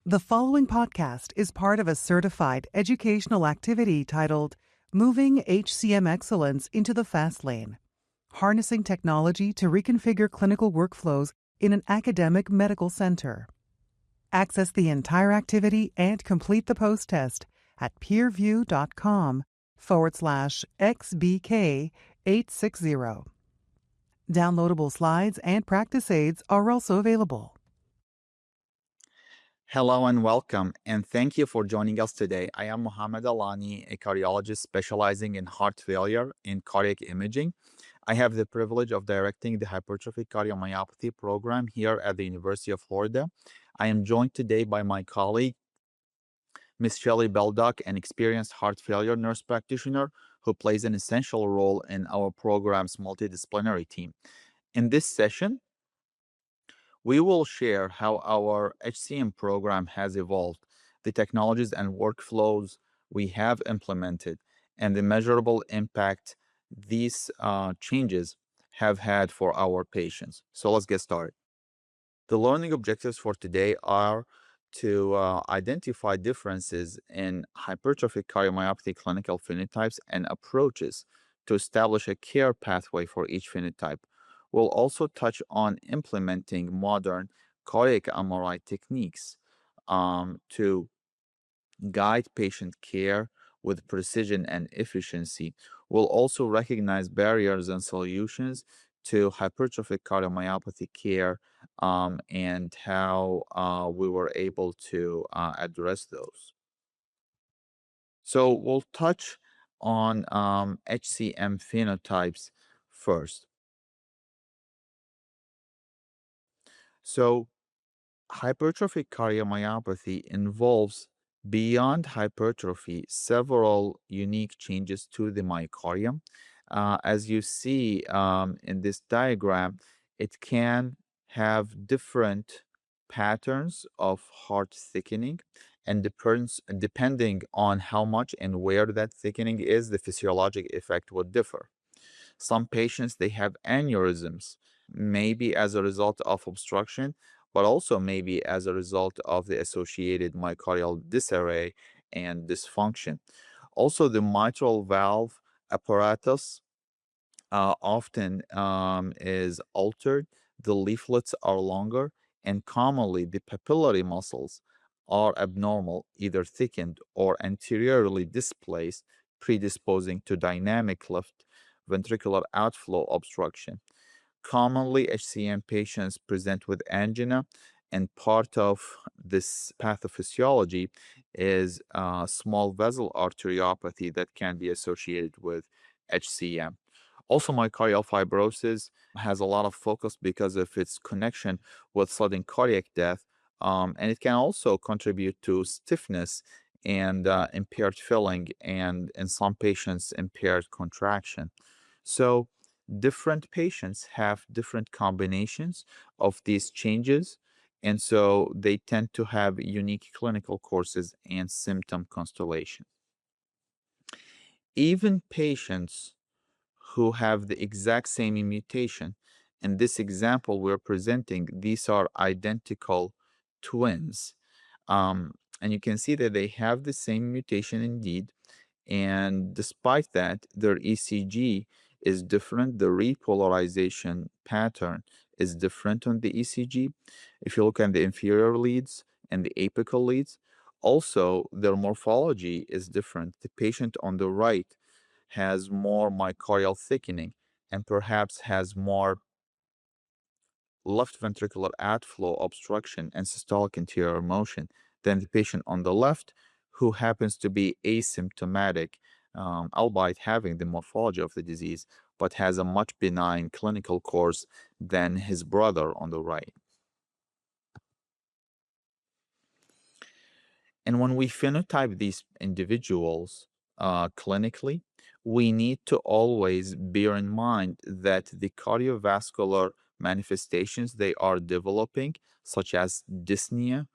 The following podcast is part of a certified educational activity titled Moving HCM Excellence into the Fast Lane, Harnessing Technology to Reconfigure Clinical Workflows in an Academic Medical Center. Access the entire activity and complete the post-test at peerview.com/XBK860. Downloadable slides and practice aids are also available. Hello and welcome, and thank you for joining us today. I am Mohammed Alani, a cardiologist specializing in heart failure and cardiac imaging. I have the privilege of directing the hypertrophic cardiomyopathy program here at the University of Florida. I am joined today by my colleague, Ms. Shelley Beldock, an experienced heart failure nurse practitioner who plays an essential role in our program's multidisciplinary team. In this session, we will share how our HCM program has evolved, the technologies and workflows we have implemented, and the measurable impact these changes have had for our patients. So let's get started. The learning objectives for today are to identify differences in hypertrophic cardiomyopathy clinical phenotypes and approaches to establish a care pathway for each phenotype. We'll also touch on implementing modern cardiac MRI techniques to guide patient care with precision and efficiency. We'll also recognize barriers and solutions to hypertrophic cardiomyopathy care and how we were able to address those. So we'll touch on HCM phenotypes first. So hypertrophic cardiomyopathy involves, beyond hypertrophy, several unique changes to the myocardium. As you see in this diagram, it can have different patterns of heart thickening, and depending on how much and where that thickening is, the physiologic effect would differ. Some patients, they have aneurysms, maybe as a result of obstruction, but also maybe as a result of the associated myocardial disarray and dysfunction. Also, the mitral valve apparatus often is altered. The leaflets are longer, and commonly the papillary muscles are abnormal, either thickened or anteriorly displaced, predisposing to dynamic left ventricular outflow obstruction. Commonly, HCM patients present with angina, and part of this pathophysiology is small vessel arteriopathy that can be associated with HCM. Also, myocardial fibrosis has a lot of focus because of its connection with sudden cardiac death, and it can also contribute to stiffness and impaired filling, and in some patients, impaired contraction. So, different patients have different combinations of these changes, and so they tend to have unique clinical courses and symptom constellation. Even patients who have the exact same mutation, in this example we're presenting, these are identical twins. And you can see that they have the same mutation indeed, and despite that, their ECG is different. The repolarization pattern is different on the ECG. If you look at the inferior leads and the apical leads, also their morphology is different. The patient on the right has more myocardial thickening and perhaps has more left ventricular outflow obstruction and systolic anterior motion than the patient on the left, who happens to be asymptomatic, albeit having the morphology of the disease, but has a much benign clinical course than his brother on the right. And when we phenotype these individuals clinically, we need to always bear in mind that the cardiovascular manifestations they are developing, such as dyspnea,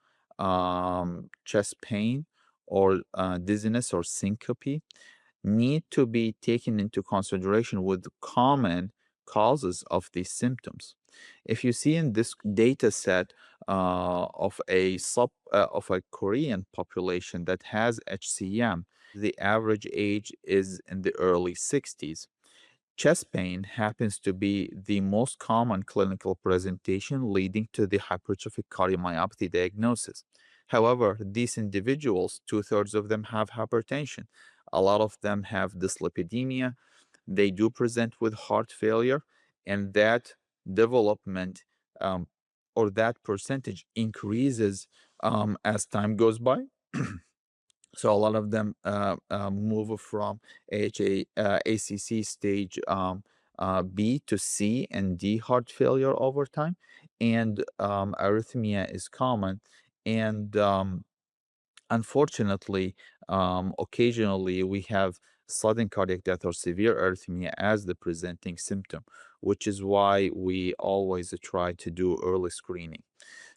chest pain, or dizziness or syncope, need to be taken into consideration with common causes of these symptoms. If you see in this data set of a Korean population that has HCM, the average age is in the early 60s. Chest pain happens to be the most common clinical presentation leading to the hypertrophic cardiomyopathy diagnosis. However, these individuals, two-thirds of them have hypertension. A lot of them have dyslipidemia. They do present with heart failure, and that development um, or that percentage increases as time goes by. So a lot of them move from ACC stage B to C and D heart failure over time, and arrhythmia is common. And unfortunately, occasionally we have sudden cardiac death or severe arrhythmia as the presenting symptom, which is why we always try to do early screening.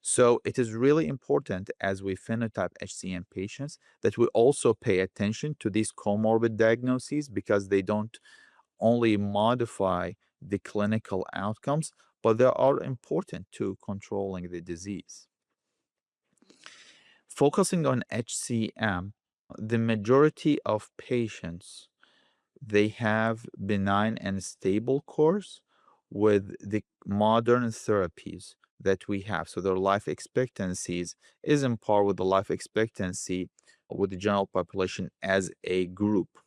So it is really important as we phenotype HCM patients that we also pay attention to these comorbid diagnoses because they don't only modify the clinical outcomes, but they are important to controlling the disease. Focusing on HCM, the majority of patients, they have benign and stable course with the modern therapies that we have. So their life expectancies is in par with the life expectancy with the general population as a group.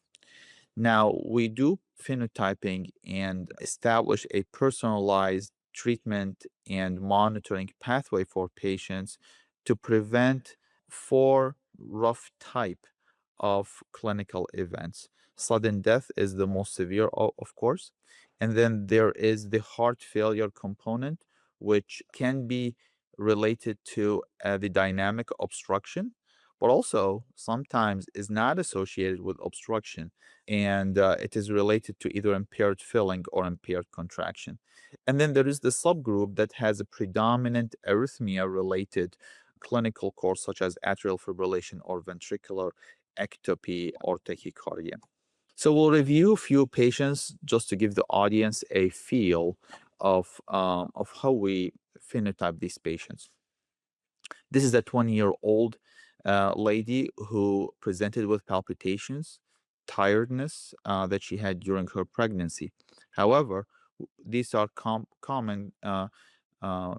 Now, we do phenotyping and establish a personalized treatment and monitoring pathway for patients to prevent four rough type of clinical events. Sudden death is the most severe, of course. And then there is the heart failure component, which can be related to the dynamic obstruction, but also sometimes is not associated with obstruction. And it is related to either impaired filling or impaired contraction. And then there is the subgroup that has a predominant arrhythmia related clinical course, such as atrial fibrillation or ventricular ectopy or tachycardia. So we'll review a few patients just to give the audience a feel of how we phenotype these patients. This is a 20-year-old lady who presented with palpitations, tiredness that she had during her pregnancy. However, these are common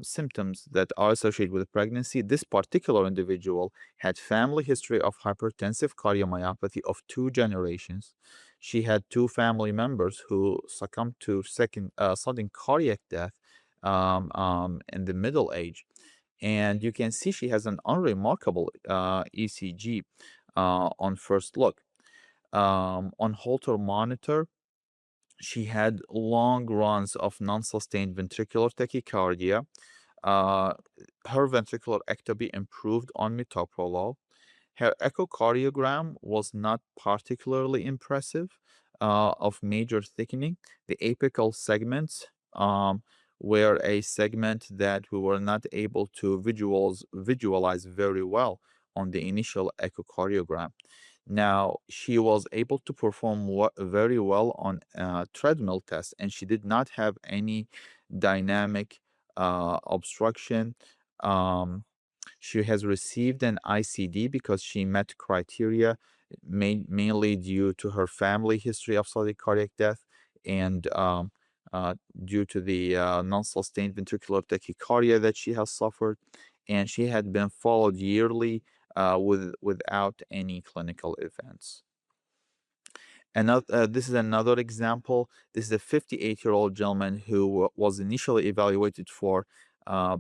symptoms that are associated with pregnancy. This particular individual had family history of hypertensive cardiomyopathy of 2 generations. She had 2 family members who succumbed to sudden cardiac death in the middle age. And you can see she has an unremarkable ECG on first look. On Holter monitor, she had long runs of non-sustained ventricular tachycardia. Uh, Her ventricular ectopy improved on metoprolol. Her echocardiogram was not particularly impressive of major thickening. The apical segments were a segment that we were not able to visualize very well on the initial echocardiogram. Now, she was able to perform very well on treadmill test, and she did not have any dynamic obstruction. Um, she has received an ICD because she met criteria, mainly due to her family history of sudden cardiac death and due to the non-sustained ventricular tachycardia that she has suffered. And she had been followed yearly without any clinical events. This is another example. This is a 58-year-old gentleman who was initially evaluated for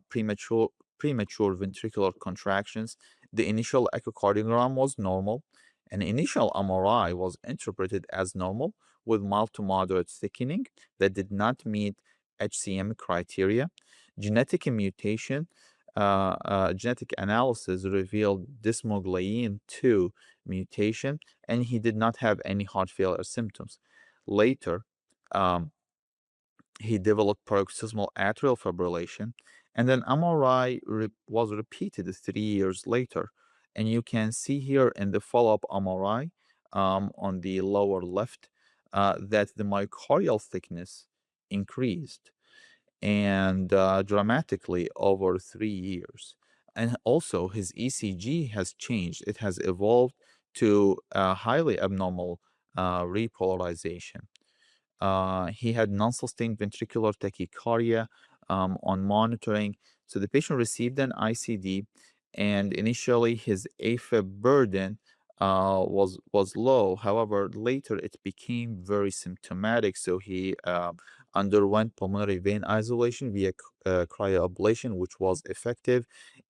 premature ventricular contractions. The initial echocardiogram was normal. An initial MRI was interpreted as normal with mild to moderate thickening that did not meet HCM criteria. Genetic mutation, genetic analysis revealed dysmoglein 2 mutation, and he did not have any heart failure symptoms. Later, um, he developed paroxysmal atrial fibrillation, and then MRI was repeated 3 years later. And you can see here in the follow-up MRI on the lower left that the myocardial thickness increased. and dramatically over 3 years. And also, his ECG has changed. It has evolved to a highly abnormal repolarization. He had non-sustained ventricular tachycardia on monitoring. So the patient received an ICD, and initially his AFib burden was low. However, later it became very symptomatic. So he underwent pulmonary vein isolation via cryoablation, which was effective,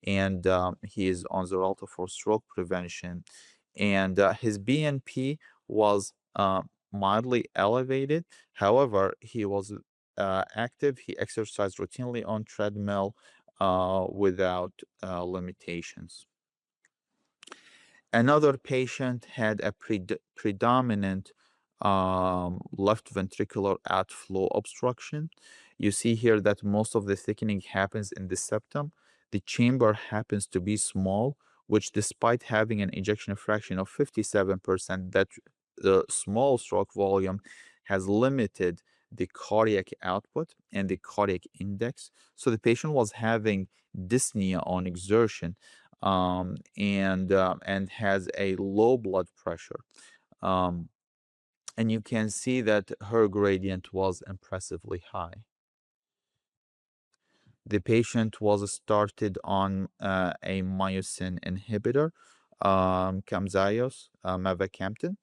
and he is on Xarelto for stroke prevention. And his BNP was mildly elevated. However, he was active. He exercised routinely on treadmill without limitations. Another patient had a predominant left ventricular outflow obstruction. You see here that most of the thickening happens in the septum. The chamber happens to be small, which despite having an ejection fraction of 57%, that the small stroke volume has limited the cardiac output and the cardiac index. So the patient was having dyspnea on exertion, and has a low blood pressure. Um, and you can see that her gradient was impressively high. The patient was started on a myosin inhibitor, Camzyos, mavacamten,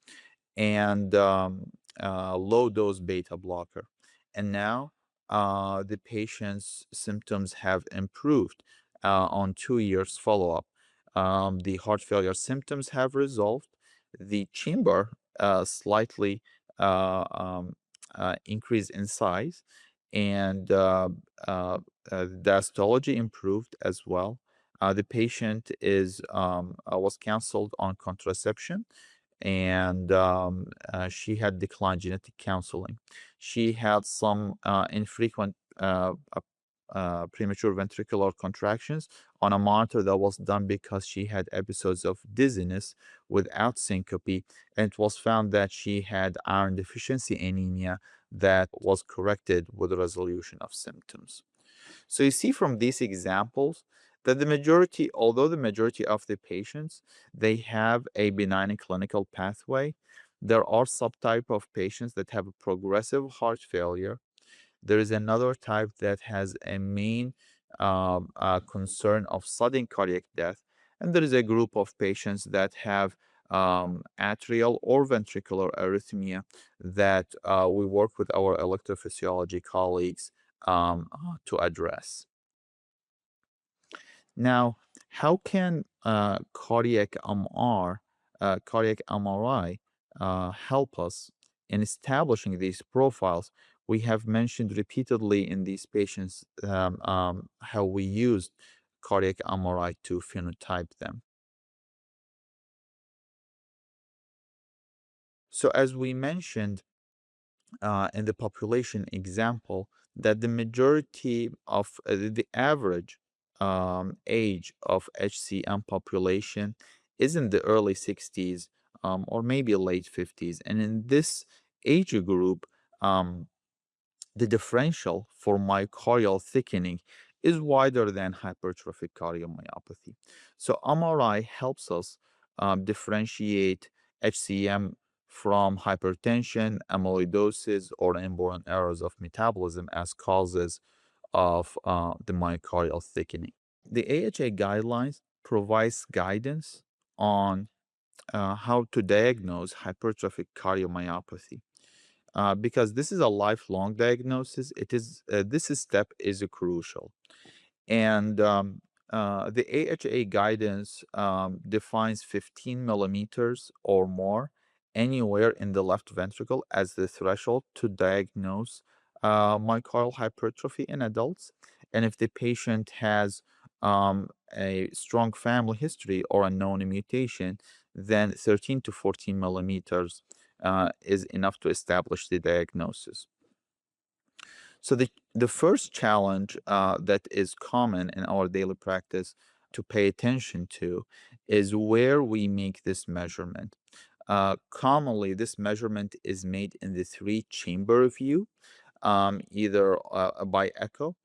and low dose beta blocker. And now the patient's symptoms have improved on 2 years follow up. The heart failure symptoms have resolved. The chamber slightly increased in size, and diastology improved as well. The patient was counseled on contraception, and she had declined genetic counseling. She had some infrequent premature ventricular contractions on a monitor that was done because she had episodes of dizziness without syncope, and it was found that she had iron deficiency anemia that was corrected with the resolution of symptoms. So you see from these examples that although the majority of the patients, they have a benign clinical pathway, there are subtype of patients that have a progressive heart failure. There is another type that has a main concern of sudden cardiac death, and there is a group of patients that have atrial or ventricular arrhythmia that we work with our electrophysiology colleagues to address. Now, how can cardiac MRI help us in establishing these profiles? We have mentioned repeatedly in these patients how we used cardiac MRI to phenotype them. So as we mentioned in the population example, that the majority of the average age of HCM population is in the early 60s or maybe late 50s. And in this age group, um, the differential for myocardial thickening is wider than hypertrophic cardiomyopathy. So MRI helps us differentiate HCM from hypertension, amyloidosis, or inborn errors of metabolism as causes of the myocardial thickening. The AHA guidelines provides guidance on how to diagnose hypertrophic cardiomyopathy. Because this is a lifelong diagnosis, this step is crucial. And the AHA guidance defines 15 millimeters or more anywhere in the left ventricle as the threshold to diagnose myocardial hypertrophy in adults. And if the patient has a strong family history or a known mutation, then 13 to 14 millimeters is enough to establish the diagnosis. So the first challenge that is common in our daily practice to pay attention to is where we make this measurement. Commonly, this measurement is made in the three-chamber view. either by echo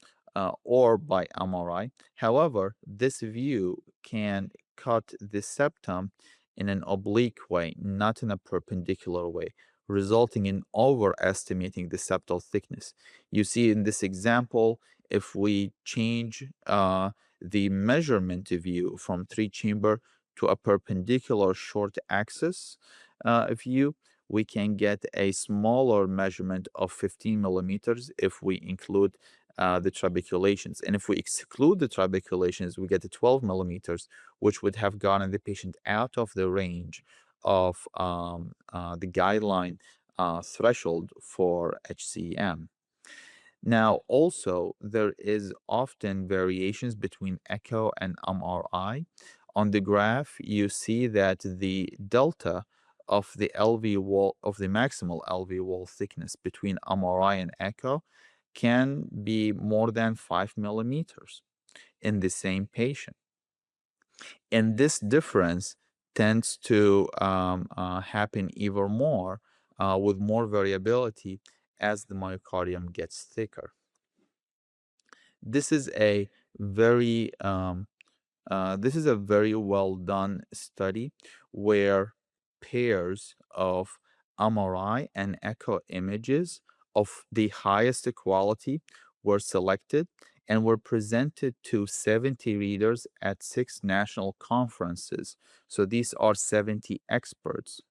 or by MRI. However, this view can cut the septum in an oblique way, not in a perpendicular way, resulting in overestimating the septal thickness. You see in this example, if we change the measurement view from three chamber to a perpendicular short axis view, we can get a smaller measurement of 15 millimeters if we include the trabeculations. And if we exclude the trabeculations, we get to 12 millimeters, which would have gotten the patient out of the range of the guideline threshold for HCM. Now, also, there is often variations between echo and MRI. On the graph, you see that the delta of the LV wall, of the maximal LV wall thickness between MRI and echo can be more than 5 millimeters in the same patient. And this difference tends to happen even more with more variability as the myocardium gets thicker. This is a very well done study where pairs of MRI and echo images of the highest quality were selected and were presented to 70 readers at 6 national conferences. So these are 70 experts.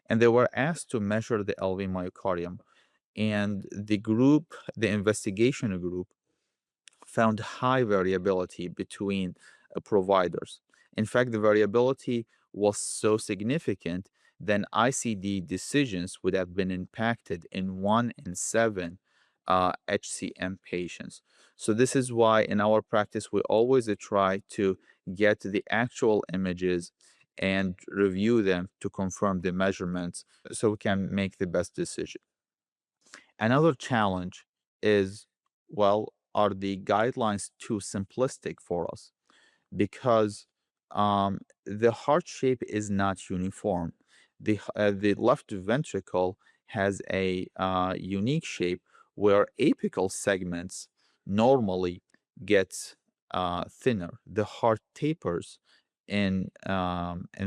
And they were asked to measure the LV myocardium. And the investigation group, found high variability between providers. In fact, the variability was so significant that ICD decisions would have been impacted in 1 in 7 HCM patients. So this is why in our practice, we always try to get the actual images and review them to confirm the measurements so we can make the best decision. Another challenge is, well, are the guidelines too simplistic for us? Because the heart shape is not uniform. The left ventricle has a unique shape where apical segments normally get thinner. The heart tapers in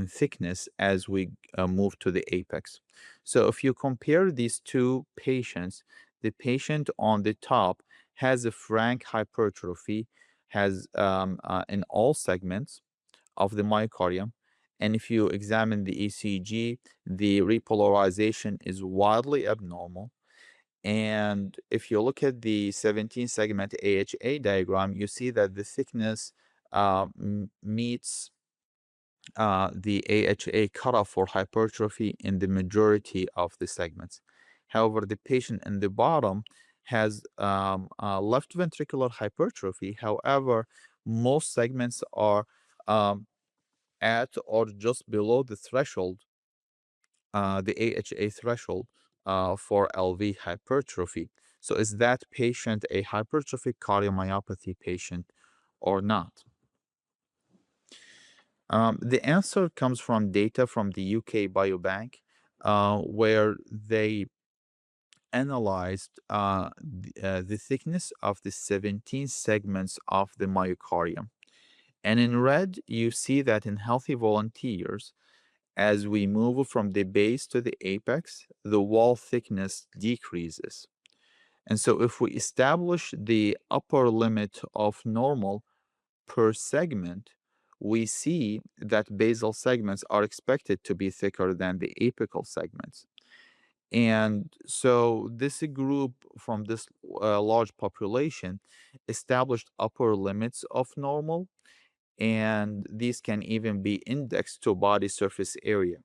thickness as we move to the apex. So if you compare these two patients, the patient on the top has a frank hypertrophy, has in all segments of the myocardium. And if you examine the ECG, the repolarization is wildly abnormal. And if you look at the 17 segment AHA diagram, you see that the thickness meets the AHA cutoff for hypertrophy in the majority of the segments. However, the patient in the bottom has left ventricular hypertrophy. However, most segments are at or just below the threshold, the AHA threshold for LV hypertrophy. So is that patient a hypertrophic cardiomyopathy patient or not? The answer comes from data from the UK Biobank, where they analyzed the thickness of the 17 segments of the myocardium. And in red, you see that in healthy volunteers, as we move from the base to the apex, the wall thickness decreases. And so if we establish the upper limit of normal per segment, we see that basal segments are expected to be thicker than the apical segments. And so this group from this large population established upper limits of normal, and these can even be indexed to body surface area.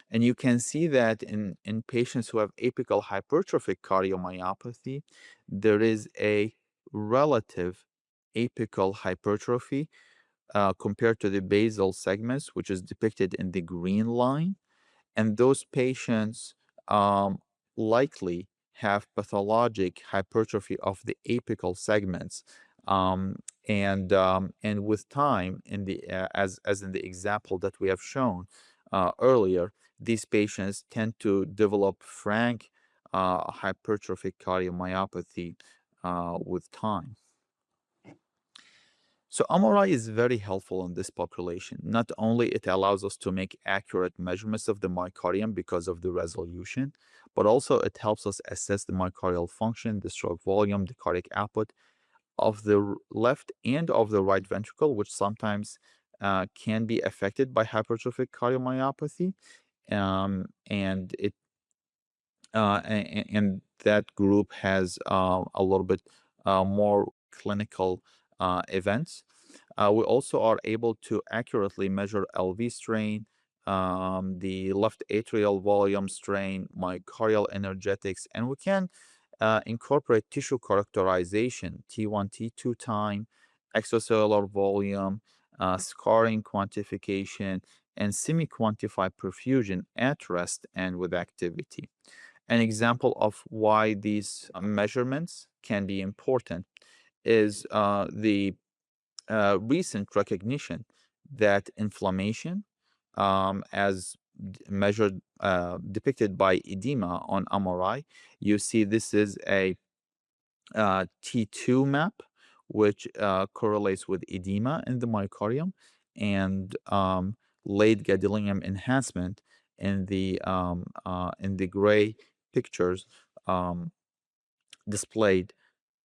And you can see that in patients who have apical hypertrophic cardiomyopathy, there is a relative apical hypertrophy compared to the basal segments, which is depicted in the green line. And those patients likely have pathologic hypertrophy of the apical segments. And with time, in the as in the example that we have shown earlier, these patients tend to develop frank hypertrophic cardiomyopathy with time. So MRI is very helpful in this population. Not only it allows us to make accurate measurements of the myocardium because of the resolution, but also it helps us assess the myocardial function, the stroke volume, the cardiac output of the left and of the right ventricle, which sometimes can be affected by hypertrophic cardiomyopathy. And it and that group has a little bit more clinical events. We also are able to accurately measure LV strain, the left atrial volume strain, myocardial energetics, and we can incorporate tissue characterization, T1, T2 time, extracellular volume, scarring quantification, and semi-quantified perfusion at rest and with activity. An example of why these measurements can be important is the recent recognition that inflammation, as measured, depicted by edema on MRI, you see this is a T2 map, which correlates with edema in the myocardium, and late gadolinium enhancement in the gray pictures displayed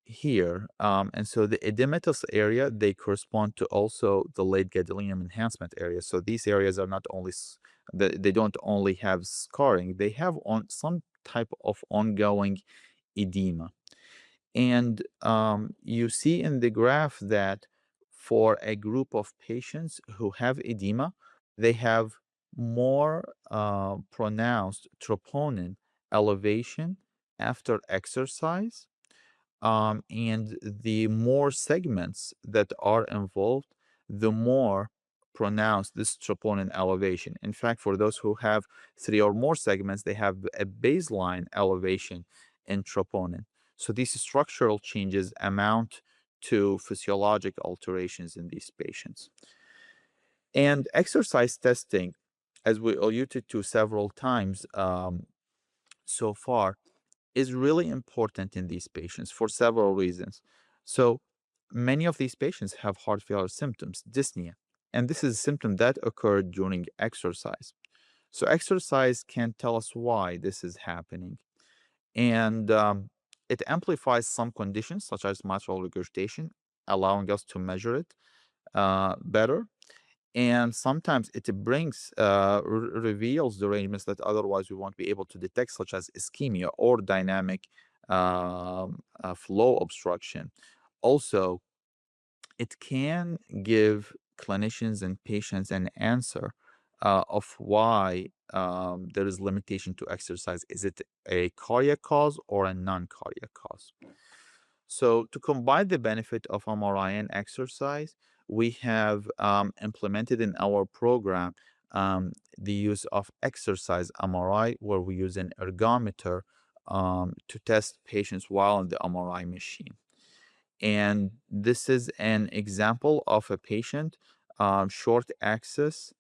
here. And so the edematous area, they correspond to also the late gadolinium enhancement area. So these areas are not only, they don't only have scarring, they have on some type of ongoing edema. And you see in the graph that for a group of patients who have edema, they have more pronounced troponin elevation after exercise. And the more segments that are involved, the more pronounced this troponin elevation. In fact, for those who have 3 or more segments, they have a baseline elevation in troponin. So these structural changes amount to physiologic alterations in these patients. And exercise testing, as we alluded to several times so far, is really important in these patients for several reasons. So many of these patients have heart failure symptoms, dyspnea, and this is a symptom that occurred during exercise. So exercise can tell us why this is happening. And it amplifies some conditions such as mitral regurgitation, allowing us to measure it better. And sometimes it brings, reveals derangements that otherwise we won't be able to detect, such as ischemia or dynamic flow obstruction. Also, it can give clinicians and patients an answer of why there is limitation to exercise. Is it a cardiac cause or a non-cardiac cause? So to combine the benefit of MRI and exercise, we have implemented in our program the use of exercise MRI, where we use an ergometer to test patients while on the MRI machine. And this is an example of a patient, short axis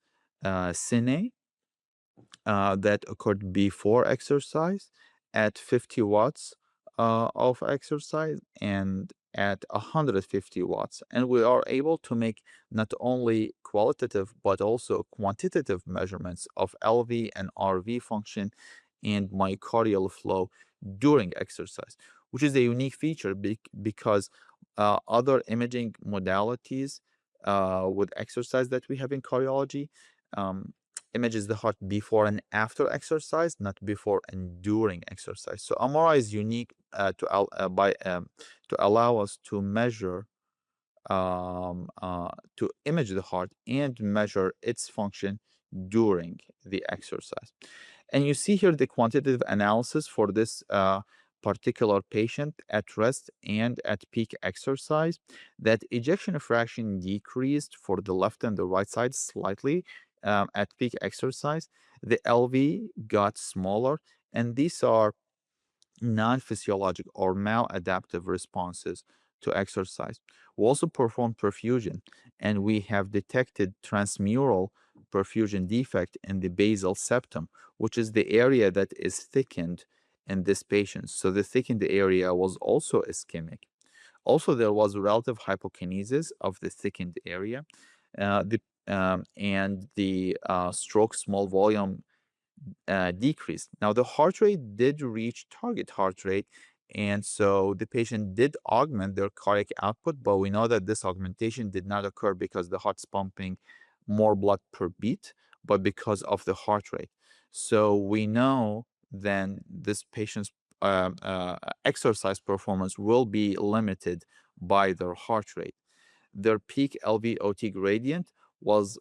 cine, that occurred before exercise at 50 watts of exercise and at 150 watts. And we are able to make not only qualitative but also quantitative measurements of LV and RV function and myocardial flow during exercise, which is a unique feature because other imaging modalities with exercise that we have in cardiology images the heart before and after exercise, not before and during exercise. So MRI is unique to allow us to measure, to image the heart and measure its function during the exercise. And you see here the quantitative analysis for this particular patient at rest and at peak exercise, that ejection fraction decreased for the left and the right side slightly at peak exercise. The LV got smaller, and these are non-physiologic or maladaptive responses to exercise. We also performed perfusion, and we have detected transmural perfusion defect in the basal septum, which is the area that is thickened in this patient. So the thickened area was also ischemic. Also, there was relative hypokinesis of the thickened area, and the stroke small volume decreased. Now, the heart rate did reach target heart rate, and so the patient did augment their cardiac output, but we know that this augmentation did not occur because the heart's pumping more blood per beat, but because of the heart rate. So we know then this patient's exercise performance will be limited by their heart rate. Their peak LVOT gradient was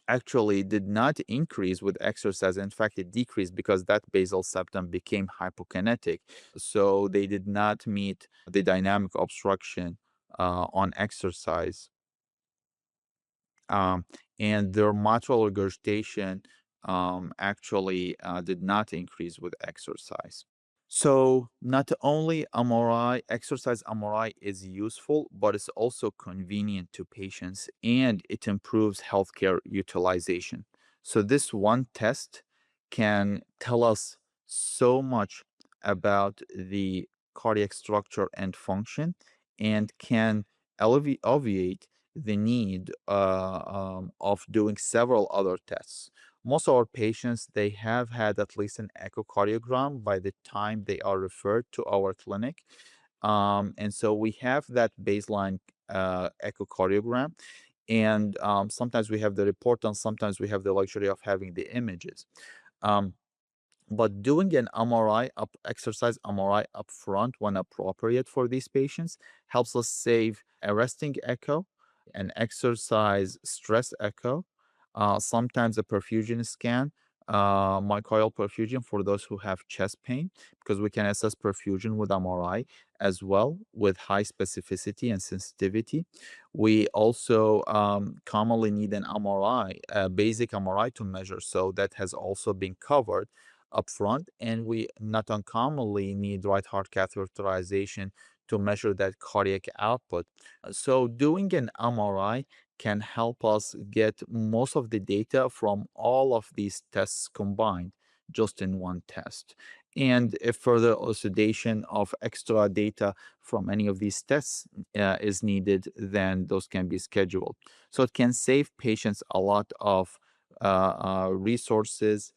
actually did not increase with exercise. In fact, it decreased because that basal septum became hypokinetic. So they did not meet the dynamic obstruction on exercise. Um, and their mitral regurgitation actually did not increase with exercise. So not only MRI, exercise MRI is useful, but it's also convenient to patients and it improves healthcare utilization. So this one test can tell us so much about the cardiac structure and function and can obviate the need of doing several other tests. Most of our patients, they have had at least an echocardiogram by the time they are referred to our clinic. And so we have that baseline echocardiogram. And sometimes we have the report, and sometimes we have the luxury of having the images. Um, but doing an MRI, exercise MRI up front when appropriate for these patients helps us save a resting echo, an exercise stress echo, sometimes a perfusion scan, myocardial perfusion for those who have chest pain, because we can assess perfusion with MRI as well with high specificity and sensitivity. We also commonly need an MRI, a basic MRI to measure. So that has also been covered upfront, and we not uncommonly need right heart catheterization to measure that cardiac output. So doing an MRI can help us get most of the data from all of these tests combined just in one test. And if further elucidation of extra data from any of these tests is needed, then those can be scheduled. So it can save patients a lot of resources,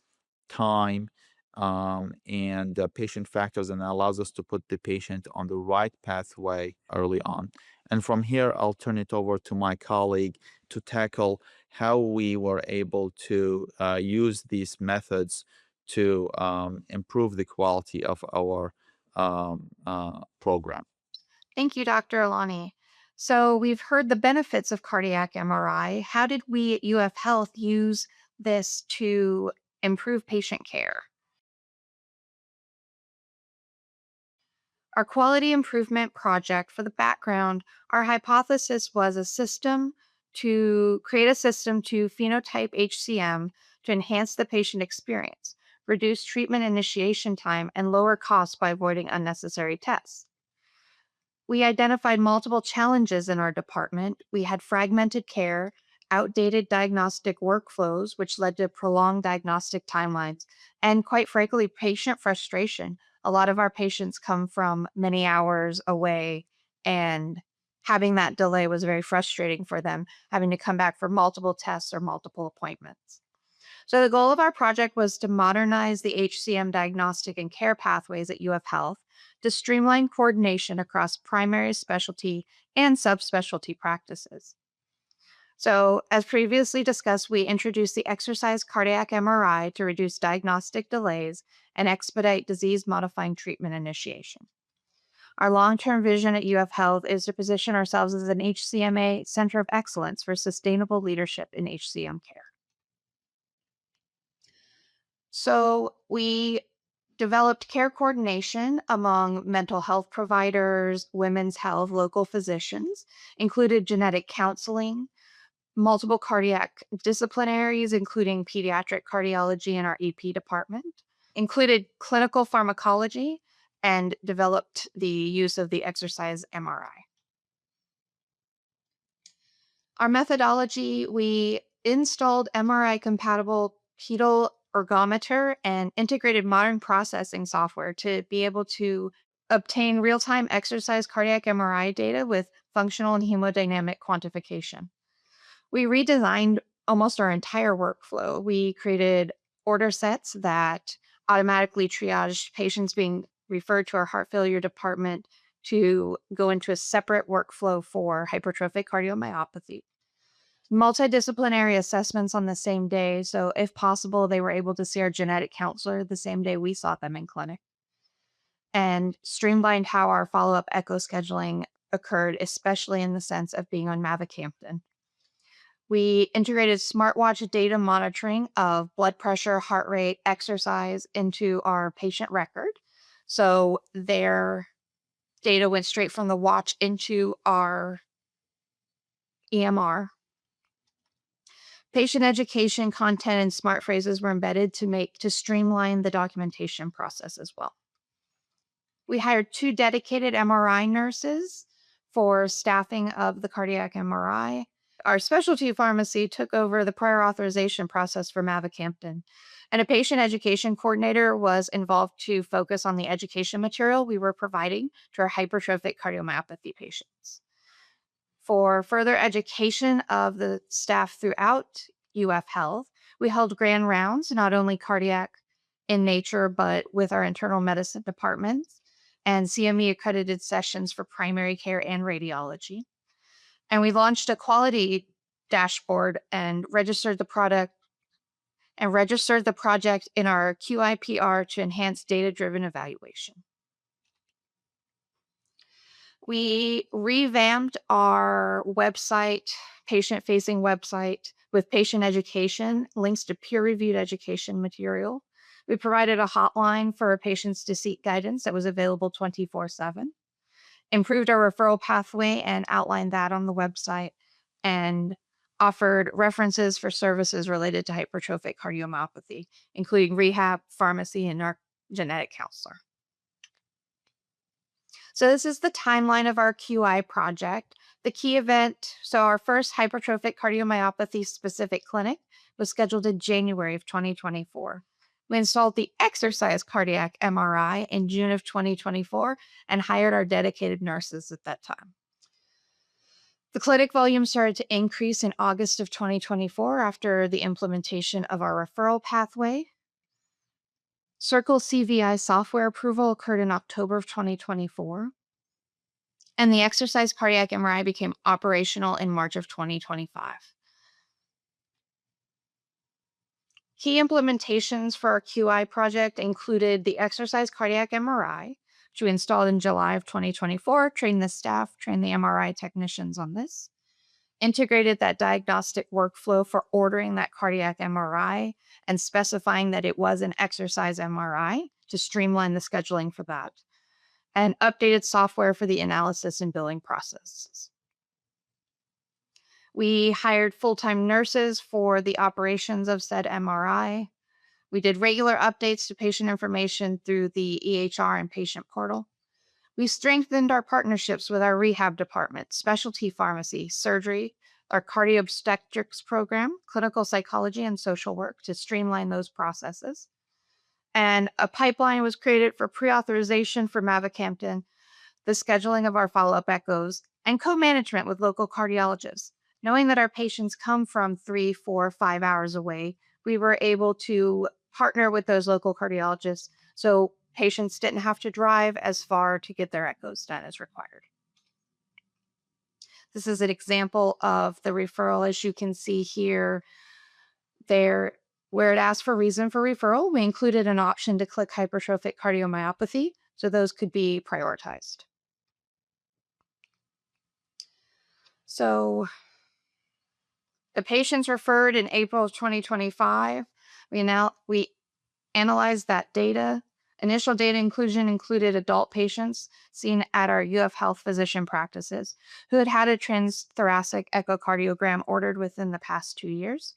time, and patient factors, and allows us to put the patient on the right pathway early on. And from here, I'll turn it over to my colleague to tackle how we were able to use these methods to improve the quality of our program. Thank you, Dr. Alani. So we've heard the benefits of cardiac MRI. How did we at UF Health use this to improve patient care? Our quality improvement project, for the background, our hypothesis was a system to create a system to phenotype HCM to enhance the patient experience, reduce treatment initiation time, and lower costs by avoiding unnecessary tests. We identified multiple challenges in our department. We had fragmented care, outdated diagnostic workflows, which led to prolonged diagnostic timelines, and quite frankly, patient frustration. A lot of our patients come from many hours away, and having that delay was very frustrating for them, having to come back for multiple tests or multiple appointments. So, the goal of our project was to modernize the HCM diagnostic and care pathways at UF Health to streamline coordination across primary, specialty, and subspecialty practices. So, as previously discussed, we introduced the exercise cardiac MRI to reduce diagnostic delays and expedite disease modifying treatment initiation. Our long term vision at UF Health is to position ourselves as an HCMA center of excellence for sustainable leadership in HCM care. So we developed care coordination among mental health providers, women's health, local physicians, included genetic counseling, multiple cardiac disciplinaries, including pediatric cardiology in our EP department, included clinical pharmacology, and developed the use of the exercise MRI. Our methodology, we installed MRI compatible pedal ergometer, and integrated modern processing software to be able to obtain real-time exercise cardiac MRI data with functional and hemodynamic quantification. We redesigned almost our entire workflow. We created order sets that automatically triage patients being referred to our heart failure department to go into a separate workflow for hypertrophic cardiomyopathy. Multidisciplinary assessments on the same day, so if possible, they were able to see our genetic counselor the same day we saw them in clinic. And streamlined how our follow-up echo scheduling occurred, especially in the sense of being on mavacamten. We integrated smartwatch data monitoring of blood pressure, heart rate, exercise into our patient record. So their data went straight from the watch into our EMR. Patient education content and smart phrases were embedded to streamline the documentation process as well. We hired 2 dedicated MRI nurses for staffing of the cardiac MRI. Our specialty pharmacy took over the prior authorization process for mavacamten, and a patient education coordinator was involved to focus on the education material we were providing to our hypertrophic cardiomyopathy patients. For further education of the staff throughout UF Health, we held grand rounds, not only cardiac in nature, but with our internal medicine departments, and CME accredited sessions for primary care and radiology. And we launched a quality dashboard and registered the project in our QIPR to enhance data-driven evaluation. We revamped our website, patient-facing website, with patient education, links to peer-reviewed education material. We provided a hotline for patients to seek guidance that was available 24/7. Improved our referral pathway and outlined that on the website, and offered references for services related to hypertrophic cardiomyopathy, including rehab, pharmacy, and our genetic counselor. So this is the timeline of our QI project. The key event, so our first hypertrophic cardiomyopathy specific clinic was scheduled in January of 2024. We installed the exercise cardiac MRI in June of 2024 and hired our dedicated nurses at that time. The clinic volume started to increase in August of 2024 after the implementation of our referral pathway. Circle CVI software approval occurred in October of 2024. And the exercise cardiac MRI became operational in March of 2025. Key implementations for our QI project included the exercise cardiac MRI, which we installed in July of 2024, trained the staff, trained the MRI technicians on this, integrated that diagnostic workflow for ordering that cardiac MRI and specifying that it was an exercise MRI to streamline the scheduling for that, and updated software for the analysis and billing processes. We hired full-time nurses for the operations of said MRI. We did regular updates to patient information through the EHR and patient portal. We strengthened our partnerships with our rehab department, specialty pharmacy, surgery, our cardio-obstetrics program, clinical psychology, and social work to streamline those processes. And a pipeline was created for pre-authorization for mavacamten, the scheduling of our follow-up echoes, and co-management with local cardiologists. Knowing that our patients come from 3, 4, 5 hours away, we were able to partner with those local cardiologists so patients didn't have to drive as far to get their echoes done as required. This is an example of the referral, as you can see here. There, where it asks for reason for referral, we included an option to click hypertrophic cardiomyopathy, so those could be prioritized. So the patients referred in April of 2025. We analyzed that data. Initial data inclusion included adult patients seen at our UF Health physician practices who had had a transthoracic echocardiogram ordered within the past 2 years.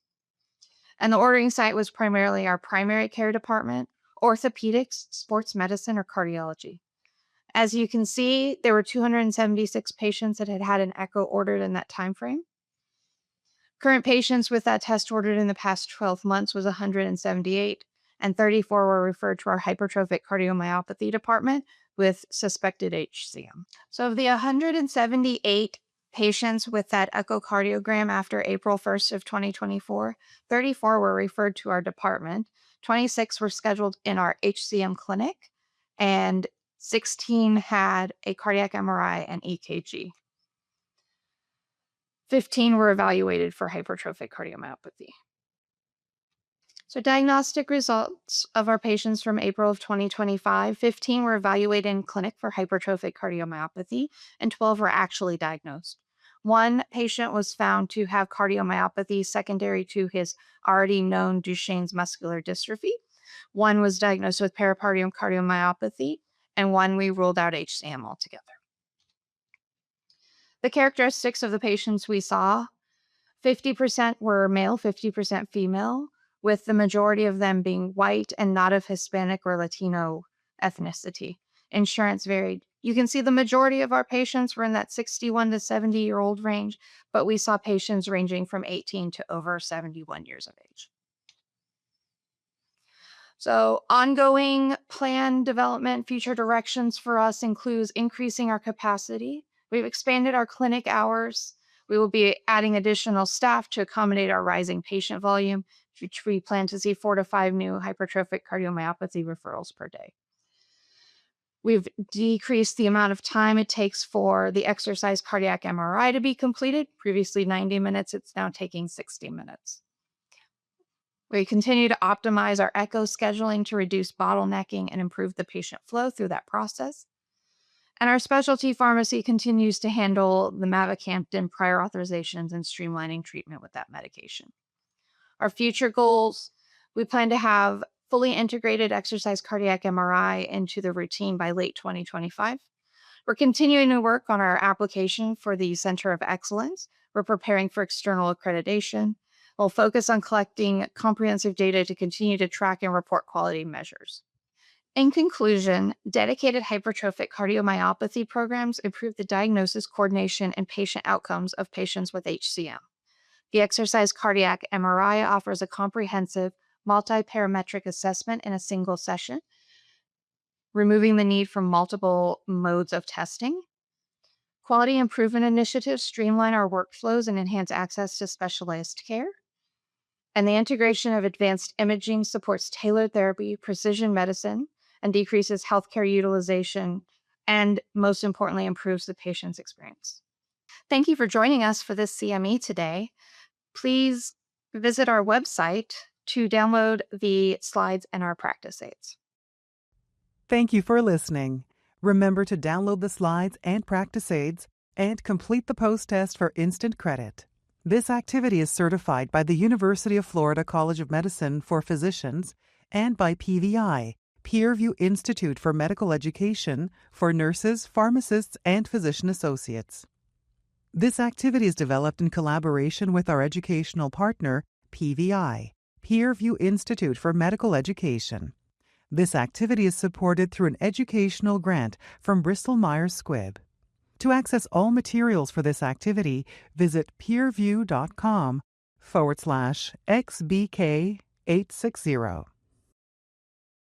And the ordering site was primarily our primary care department, orthopedics, sports medicine, or cardiology. As you can see, there were 276 patients that had had an echo ordered in that time frame. Current patients with that test ordered in the past 12 months was 178, and 34 were referred to our hypertrophic cardiomyopathy department with suspected HCM. So of the 178 patients with that echocardiogram after April 1st of 2024, 34 were referred to our department, 26 were scheduled in our HCM clinic, and 16 had a cardiac MRI and EKG. 15 were evaluated for hypertrophic cardiomyopathy. So diagnostic results of our patients from April of 2025, 15 were evaluated in clinic for hypertrophic cardiomyopathy, and 12 were actually diagnosed. One patient was found to have cardiomyopathy secondary to his already known Duchenne's muscular dystrophy. One was diagnosed with pericardium cardiomyopathy, and one we ruled out HCM altogether. The characteristics of the patients we saw, 50% were male, 50% female, with the majority of them being white and not of Hispanic or Latino ethnicity. Insurance varied. You can see the majority of our patients were in that 61 to 70-year-old range, but we saw patients ranging from 18 to over 71 years of age. So ongoing plan development, future directions for us includes increasing our capacity. We've expanded our clinic hours. We will be adding additional staff to accommodate our rising patient volume, which we plan to see 4 to 5 new hypertrophic cardiomyopathy referrals per day. We've decreased the amount of time it takes for the exercise cardiac MRI to be completed. Previously 90 minutes, it's now taking 60 minutes. We continue to optimize our echo scheduling to reduce bottlenecking and improve the patient flow through that process. And our specialty pharmacy continues to handle the mavacamten prior authorizations and streamlining treatment with that medication. Our future goals, we plan to have fully integrated exercise cardiac MRI into the routine by late 2025. We're continuing to work on our application for the Center of Excellence. We're preparing for external accreditation. We'll focus on collecting comprehensive data to continue to track and report quality measures. In conclusion, dedicated hypertrophic cardiomyopathy programs improve the diagnosis, coordination, and patient outcomes of patients with HCM. The exercise cardiac MRI offers a comprehensive multi-parametric assessment in a single session, removing the need for multiple modes of testing. Quality improvement initiatives streamline our workflows and enhance access to specialized care. And the integration of advanced imaging supports tailored therapy, precision medicine, and decreases healthcare utilization, and most importantly, improves the patient's experience. Thank you for joining us for this CME today. Please visit our website to download the slides and our practice aids. Thank you for listening. Remember to download the slides and practice aids and complete the post-test for instant credit. This activity is certified by the University of Florida College of Medicine for Physicians and by PVI, PeerView Institute for Medical Education for nurses, pharmacists, and physician associates. This activity is developed in collaboration with our educational partner, PVI, PeerView Institute for Medical Education. This activity is supported through an educational grant from Bristol-Myers Squibb. To access all materials for this activity, visit peerview.com/XBK860.